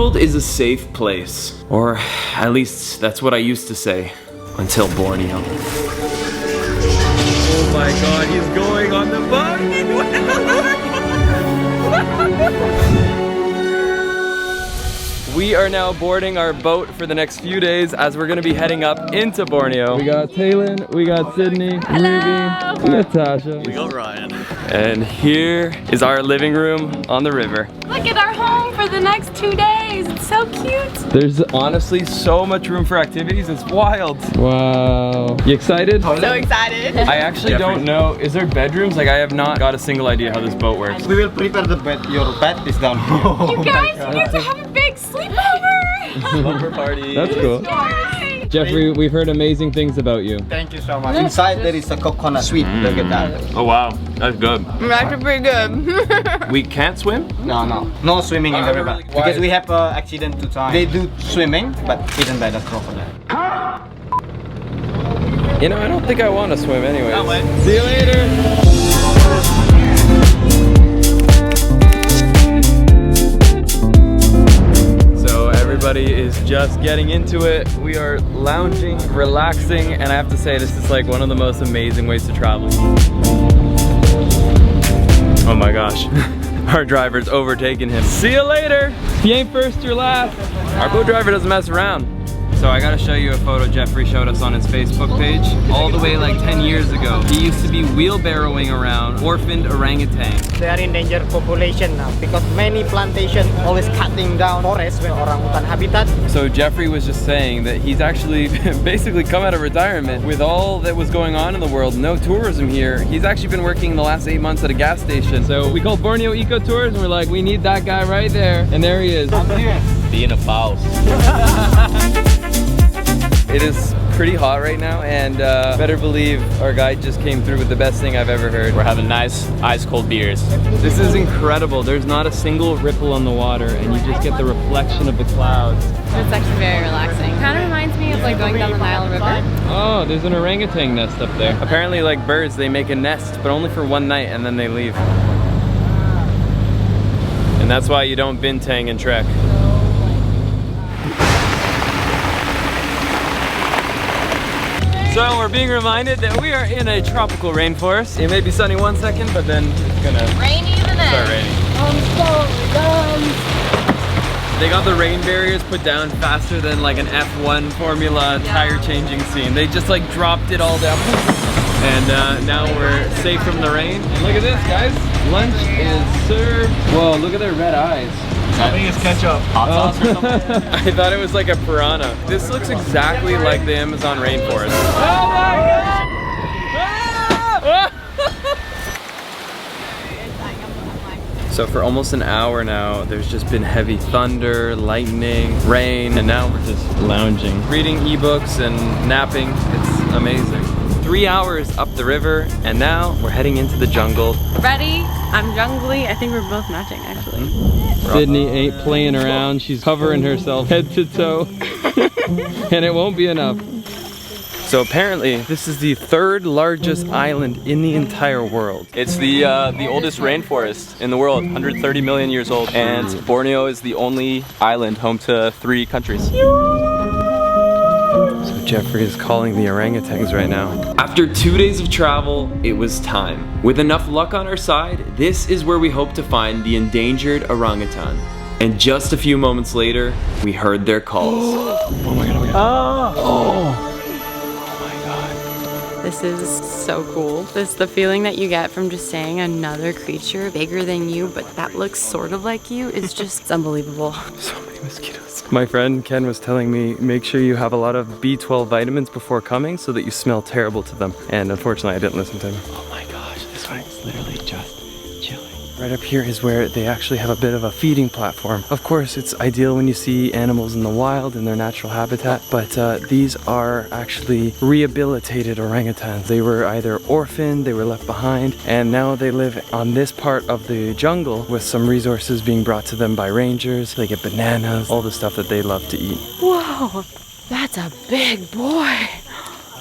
world is a safe place. Or at least that's what I used to say. Until Borneo. Oh my god, he's going on the boat! We are now boarding our boat for the next few days as we're gonna be heading up into Borneo. We got Taylin, we got Sydney, Ruby, we got Tasha. We got Ryan. And here is our living room on the river. Look at our home for the next 2 days. It's so cute. There's honestly so much room for activities. It's wild. Wow. You excited? So excited. I actually don't know. Is there bedrooms? Like I have not got a single idea how this boat works. We will prepare the bed. Your bed is down here. You guys need to have a big sleepover. Slumber party. That's cool. Yay. Jeffrey, we've heard amazing things about you. Thank you so much. Inside there is a coconut sweet. Look at that. Oh wow, that's good. Actually pretty good. We can't swim? No swimming in the river. Because we have an accident 2 times. They do swimming, but eaten by the crocodile. You know, I don't think I want to swim anyway. See you later. Everybody is just getting into it. We are lounging, relaxing, and I have to say this is like one of the most amazing ways to travel. Oh my gosh, our driver's overtaking him. See you later. If you ain't first, you're last. Our boat driver doesn't mess around. So I gotta show you a photo Jeffrey showed us on his Facebook page. All the way like 10 years ago, he used to be wheelbarrowing around orphaned orangutans. They are endangered population now because many plantations always cutting down forests with orangutan habitat. So Jeffrey was just saying that he's actually basically come out of retirement with all that was going on in the world, no tourism here. He's actually been working the last 8 months at a gas station. So we called Borneo Eco Tours and we're like, we need that guy right there. And there he is. Being a mouse. It is pretty hot right now, and better believe our guide just came through with the best thing I've ever heard. We're having nice ice cold beers. This is incredible. There's not a single ripple on the water, and you just get the reflection of the clouds. It's actually very relaxing. Kind of reminds me of like going down the Nile River. Oh, there's an orangutan nest up there. Apparently, like birds, they make a nest, but only for one night, and then they leave. And that's why you don't bintang and trek. So we're being reminded that we are in a tropical rainforest. It may be sunny 1 second, but then it's gonna rainy the next. Start raining. They got the rain barriers put down faster than like an F1 Formula tire changing scene. They just like dropped it all down. And now we're safe from the rain. And look at this, guys. Lunch is served. Whoa, look at their red eyes. I think it's ketchup. Hot sauce or something? I thought it was like a piranha. This looks exactly like the Amazon rainforest. Oh my god! Ah! So for almost an hour now, there's just been heavy thunder, lightning, rain, and now we're just lounging, reading ebooks and napping. It's amazing. 3 hours up the river, and now we're heading into the jungle. Ready? I'm jungly. I think we're both matching, actually. Sydney ain't playing around. She's covering herself head to toe. And it won't be enough. So apparently, this is the 3rd largest island in the entire world. It's the oldest rainforest in the world, 130 million years old. And Borneo is the only island home to 3 countries. So Jeffrey is calling the orangutans right now. After 2 days of travel, it was time. With enough luck on our side, this is where we hope to find the endangered orangutan. And just a few moments later, we heard their calls. Oh my god, oh my god. Oh. This is so cool. This the feeling that you get from just saying another creature bigger than you, but that looks sort of like you is just unbelievable. So many mosquitoes. My friend Ken was telling me, make sure you have a lot of B12 vitamins before coming so that you smell terrible to them. And unfortunately, I didn't listen to him. Oh my gosh, this one is literally just chilling. Right up here is where they actually have a bit of a feeding platform. Of course, it's ideal when you see animals in the wild in their natural habitat, but these are actually rehabilitated orangutans. They were either orphaned, they were left behind, and now they live on this part of the jungle with some resources being brought to them by rangers. They get bananas, all the stuff that they love to eat. Whoa, that's a big boy.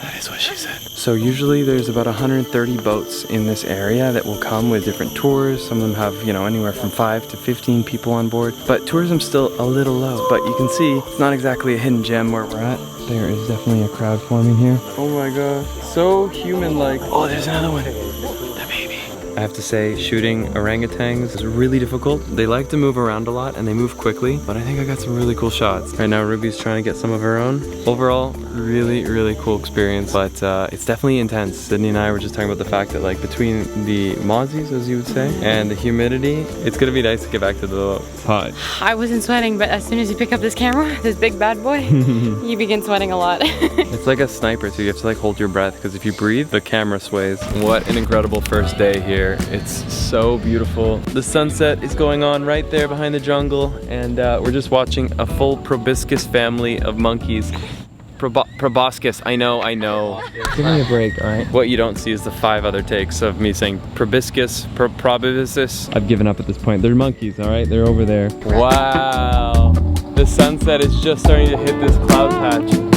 That is what she said. So usually there's about 130 boats in this area that will come with different tours. Some of them have, you know, anywhere from 5 to 15 people on board. But tourism's still a little low. But you can see it's not exactly a hidden gem where we're at. There is definitely a crowd forming here. Oh my god, so human-like. Oh, there's another one. The baby. I have to say, shooting orangutans is really difficult. They like to move around a lot and they move quickly, but I think I got some really cool shots. Right now, Ruby's trying to get some of her own. Overall, really, really cool experience, but it's definitely intense. Sydney and I were just talking about the fact that like between the mozzies, as you would say, and the humidity, it's gonna be nice to get back to the pod. I wasn't sweating, but as soon as you pick up this camera, this big bad boy, you begin sweating a lot. It's like a sniper too. You have to like hold your breath because if you breathe, the camera sways. What an incredible first day here. It's so beautiful. The sunset is going on right there behind the jungle, and we're just watching a full proboscis family of monkeys. Proboscis, I know. Give me a break, all right? What you don't see is the 5 other takes of me saying proboscis, proboscis. I've given up at this point. They're monkeys, all right? They're over there. Wow. The sunset is just starting to hit this cloud patch.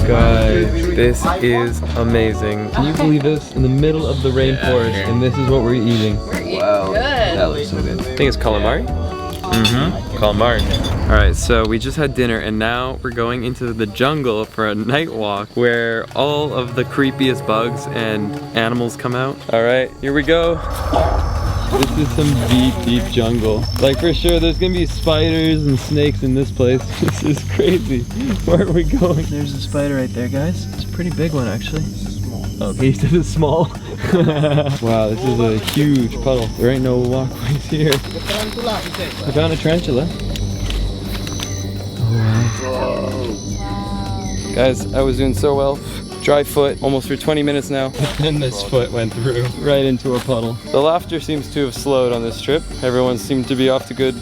Guys, this is amazing. Can you believe this? In the middle of the rainforest, and this is what we're eating. Wow, that looks so good. I think it's calamari? Calamari. All right, so we just had dinner, and now we're going into the jungle for a night walk where all of the creepiest bugs and animals come out. All right, here we go. This is some deep, deep jungle. Like for sure, there's gonna be spiders and snakes in this place. This is crazy. Where are we going? There's a spider right there, guys. It's a pretty big one, actually. Small. Okay, he said it's small. Wow, this is a huge puddle. There ain't no walkways here. I found a tarantula. Oh, wow. Guys, I was doing so well. Dry foot, almost for 20 minutes now. And this foot went through right into a puddle. The laughter seems to have slowed on this trip. Everyone seemed to be off to good,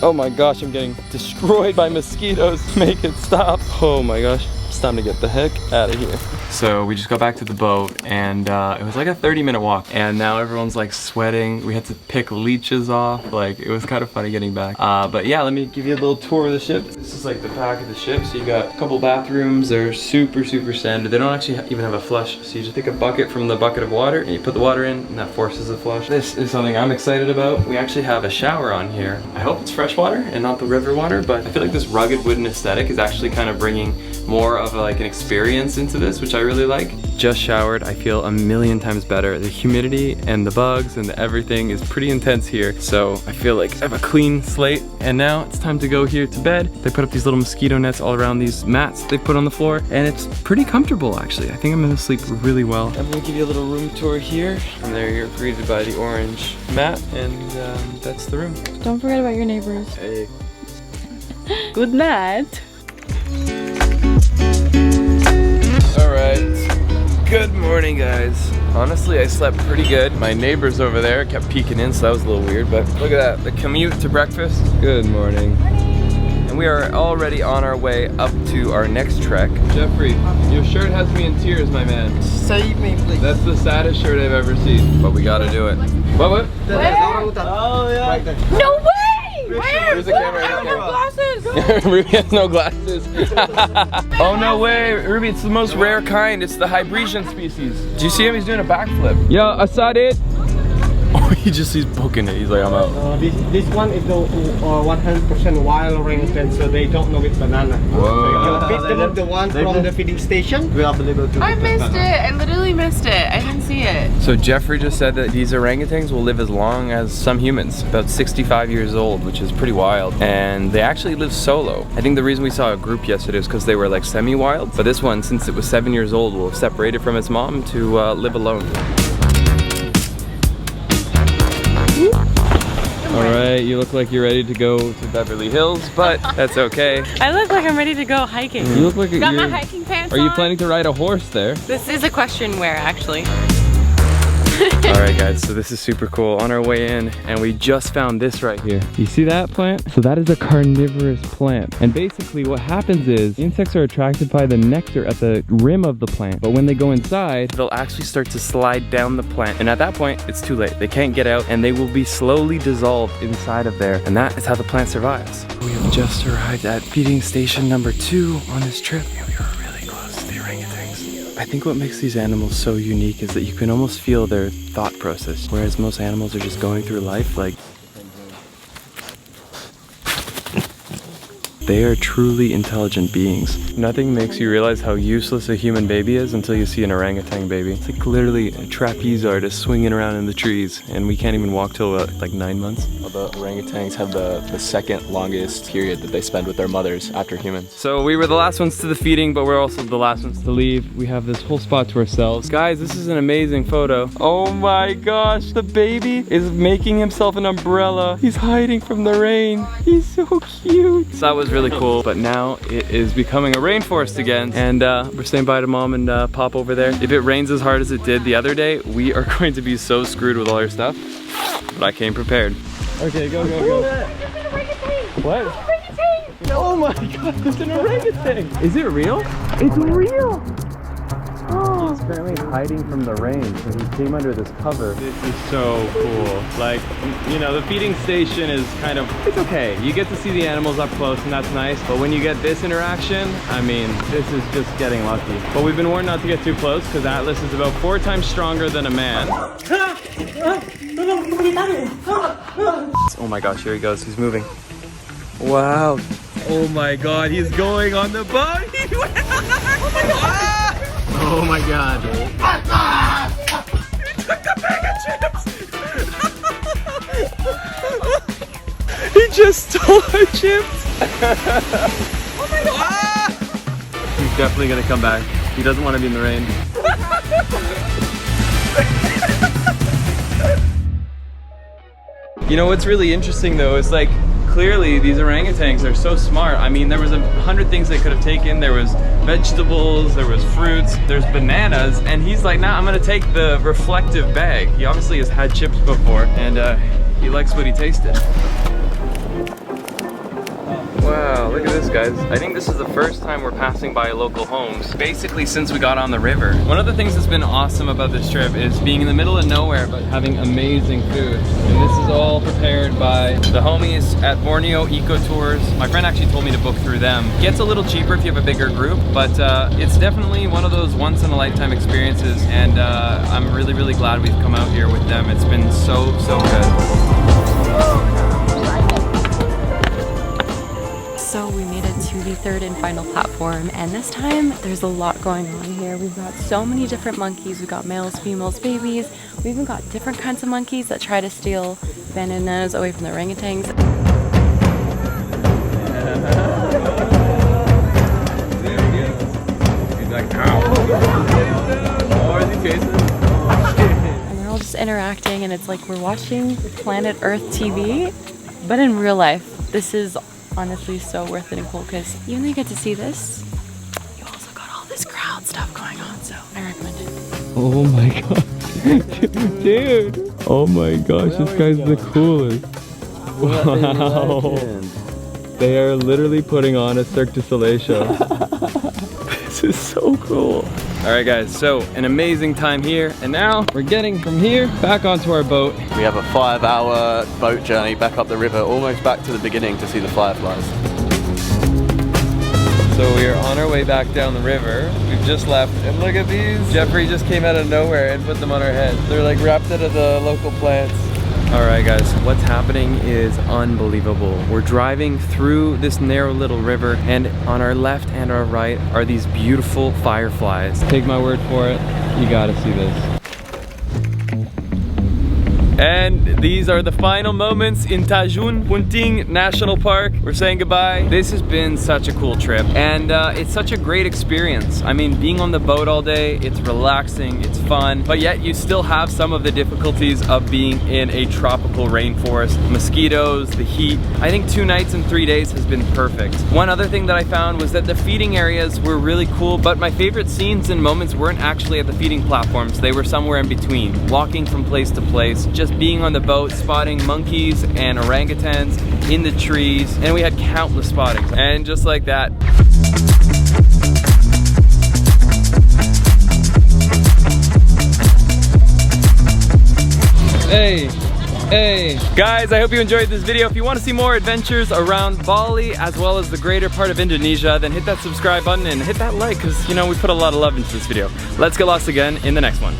oh my gosh, I'm getting destroyed by mosquitoes. Make it stop. Oh my gosh, it's time to get the heck out of here. So we just got back to the boat, and it was like a 30-minute walk, and now everyone's like sweating. We had to pick leeches off. Like, it was kind of funny getting back. But yeah, let me give you a little tour of the ship. This is like the back of the ship. So you got a couple bathrooms. They're super, super standard. They don't actually even have a flush. So you just take a bucket from the bucket of water, and you put the water in, and that forces a flush. This is something I'm excited about. We actually have a shower on here. I hope it's fresh water and not the river water, but I feel like this rugged wooden aesthetic is actually kind of bringing more of like an experience into this, which I really like. Just showered, I feel a million times better. The humidity and the bugs and the everything is pretty intense here. So I feel like I have a clean slate, and now it's time to go here to bed. They put up these little mosquito nets all around these mats they put on the floor, and it's pretty comfortable actually. I think I'm gonna sleep really well. I'm gonna give you a little room tour here, and there you're greeted by the orange mat, and that's the room. Don't forget about your neighbors. Hey. Good night. Good morning, guys. Honestly, I slept pretty good. My neighbors over there kept peeking in, so that was a little weird, but look at that, the commute to breakfast. Good morning. And we are already on our way up to our next trek. Jeffrey, your shirt has me in tears, my man. Save me, please. That's the saddest shirt I've ever seen, but we gotta do it. What? Where? Oh, yeah. Right there. No way! Where? There's a camera. I don't have glasses. Ruby has no glasses. Oh no way, Ruby, it's the most rare kind. It's the Hybresion species. Do you see him? He's doing a backflip. Yo, I saw it. Oh, he's booking it. He's like, I'm out. This one is the 100% wild orangutan, so they don't know it's banana. Whoa. So you feed them the one from the feeding station. We are able to. I missed it. I literally missed it. I didn't see it. So Jeffrey just said that these orangutans will live as long as some humans, about 65 years old, which is pretty wild. And they actually live solo. I think the reason we saw a group yesterday is because they were like semi-wild. But this one, since it was 7 years old, will have separated from its mom to live alone. Alright, you look like you're ready to go to Beverly Hills, but that's okay. I look like I'm ready to go hiking. You look like Got my hiking pants Are you on? planning to ride a horse there? This is a question where, actually. All right guys, so this is super cool. On our way in, and we just found this right here. You see that plant? So that is a carnivorous plant. And basically what happens is insects are attracted by the nectar at the rim of the plant. But when they go inside, they'll actually start to slide down the plant. And at that point, it's too late. They can't get out and they will be slowly dissolved inside of there. And that is how the plant survives. We have just arrived at feeding station number 2 on this trip. And we were really close to the orangutans. I think what makes these animals so unique is that you can almost feel their thought process. Whereas most animals are just going through life like they are truly intelligent beings. Nothing makes you realize how useless a human baby is until you see an orangutan baby. It's like literally a trapeze artist swinging around in the trees, and we can't even walk till like 9 months. The orangutans have the second longest period that they spend with their mothers after humans. So we were the last ones to the feeding, but we're also the last ones to leave. We have this whole spot to ourselves. Guys, this is an amazing photo. Oh my gosh, the baby is making himself an umbrella. He's hiding from the rain. He's so cute. So that was really cool, but now it is becoming a rainforest again, and we're saying bye to mom and pop over there. If it rains as hard as it did the other day, we are going to be so screwed with all our stuff, but I came prepared. Okay, go, go, go. What? Oh my god, there's an orangutan! Is it real? It's real! Oh. He's currently hiding from the rain, so he came under this cover. This is so cool. Like, you know, the feeding station is kind of, it's okay. You get to see the animals up close and that's nice, but when you get this interaction, I mean, this is just getting lucky. But we've been warned not to get too close because Atlas is about 4 times stronger than a man. Oh my gosh, here he goes, he's moving. Wow. Oh my god, he's going on the boat. Oh my god. He took the bag of chips. He just stole our chips. Oh my god. He's definitely gonna come back. He doesn't want to be in the rain. You know what's really interesting though is like, clearly these orangutans are so smart. I mean, there was 100 things they could have taken. There was vegetables, there was fruits, there's bananas, and he's like, nah, I'm gonna take the reflective bag. He obviously has had chips before, and he likes what he tasted. Wow, look at this, guys. I think this is the first time we're passing by local homes, basically since we got on the river. One of the things that's been awesome about this trip is being in the middle of nowhere, but having amazing food. And this is all prepared by the homies at Borneo Eco Tours. My friend actually told me to book through them. It gets a little cheaper if you have a bigger group, but it's definitely one of those once-in-a-lifetime experiences, and I'm really, really glad we've come out here with them. It's been so, so good. So we made it to the 3rd and final platform, and this time there's a lot going on here. We've got so many different monkeys. We've got males, females, babies. We even got different kinds of monkeys that try to steal bananas away from the orangutans. He's like, ow. Oh, is he chasing? And they're all just interacting, and it's like we're watching Planet Earth TV, but in real life. This is honestly so worth it and cool because even though you get to see this, you also got all this crowd stuff going on, so I recommend it. Oh my god. Dude. Oh my gosh, this guy's the coolest. Wow. They are literally putting on a Cirque du Soleil show. This is so cool. Alright guys, so an amazing time here, and now we're getting from here back onto our boat. We have a 5-hour boat journey back up the river, almost back to the beginning to see the fireflies. So we are on our way back down the river. We've just left, and look at these. Jeffrey just came out of nowhere and put them on our head. They're like wrapped out of the local plants. Alright guys, what's happening is unbelievable. We're driving through this narrow little river, and on our left and our right are these beautiful fireflies. Take my word for it, you gotta see this. And these are the final moments in Tanjung Puting National Park. We're saying goodbye. This has been such a cool trip, and it's such a great experience. I mean, being on the boat all day, it's relaxing, it's fun, but yet you still have some of the difficulties of being in a tropical rainforest. Mosquitoes, the heat. I think 2 nights and 3 days has been perfect. One other thing that I found was that the feeding areas were really cool, but my favorite scenes and moments weren't actually at the feeding platforms. They were somewhere in between, walking from place to place, just being on the boat, spotting monkeys and orangutans in the trees, and we had countless spottings. And just like that, hey, guys, I hope you enjoyed this video. If you want to see more adventures around Bali as well as the greater part of Indonesia, then hit that subscribe button and hit that like, because you know we put a lot of love into this video. Let's get lost again in the next one.